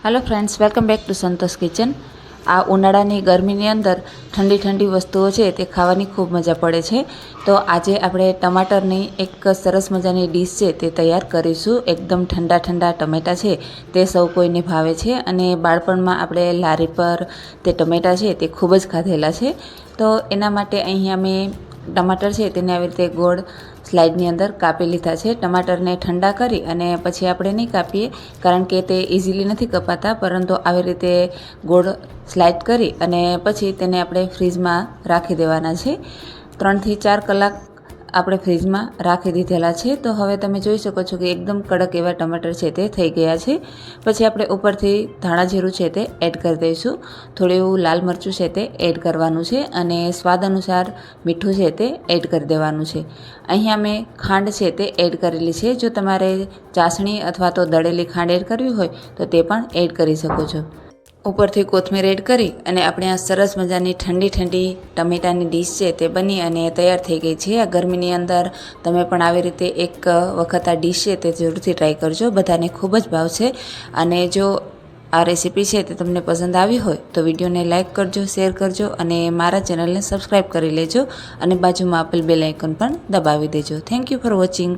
Hello friends, welcome back to Santosh kitchen. आ उनाळानी गरमीनी अंदर ठंडी ठंडी वस्तुओं है ते खावानी खूब मजा पड़े छे। तो आजे आपणे टमाटरनी एक सरस मजानी डिश है ते तैयार करीशुं। एकदम ठंडा ठंडा टमेटा है ते सौ कोईने भावे छे अने बाळपणमां आपणे लारी पर ते टमेटा है ते खूब ज खाधेला छे। तो एना माटे अहींया मैं टमाटर है तेने आवी रीते गोળ स्लाइडनी अंदर कापी लीधा है। टमाटर ने ठंडा करी अने पछी आपणे नहीं कापीए कारण के ते इजीली नहीं कपाता, परंतु आवी रीते गोળ स्लाइड करी अने पछी तेने आपणे फ्रीजमां राखी देवाना छे। 3 થી 4 कलाक આપણે ફ્રીજમાં રાખી દીધેલા છે। તો હવે તમે જોઈ શકો છો કે એકદમ કડક એવા ટમાટર છે તે થઈ ગયા છે। પછી આપણે ઉપરથી ધાણા જીરું છે તે એડ કરી દઈશું। થોડું એવું લાલ મરચું છે તે એડ કરવાનું છે અને સ્વાદ અનુસાર મીઠું છે તે એડ કરી દેવાનું છે। અહીંયા મેં ખાંડ છે તે એડ કરેલી છે। જો તમારે ચાસણી અથવા તો દળેલી ખાંડ એડ કરવી હોય તો તે પણ એડ કરી શકો છો। ઉપરથી કોથમીર એડ કરી અને આપણે આ સરસ મજાની ઠંડી ઠંડી ટમેટાની ડીશ છે તે બની અને તૈયાર થઈ ગઈ છે। આ ગરમીની અંદર તમે પણ આવી રીતે એક વખત આ ડીશ છે તે જરૂરથી ટ્રાય કરજો, બધાને ખૂબ જ ભાવશે। અને જો આ રેસીપી છે તે તમને પસંદ આવી હોય તો વિડીયોને લાઇક કરજો, શેર કરજો અને મારા ચેનલને સબસ્ક્રાઈબ કરી લેજો અને બાજુમાં આપેલ બેલ આઇકન પણ દબાવી દેજો। Thank you for watching.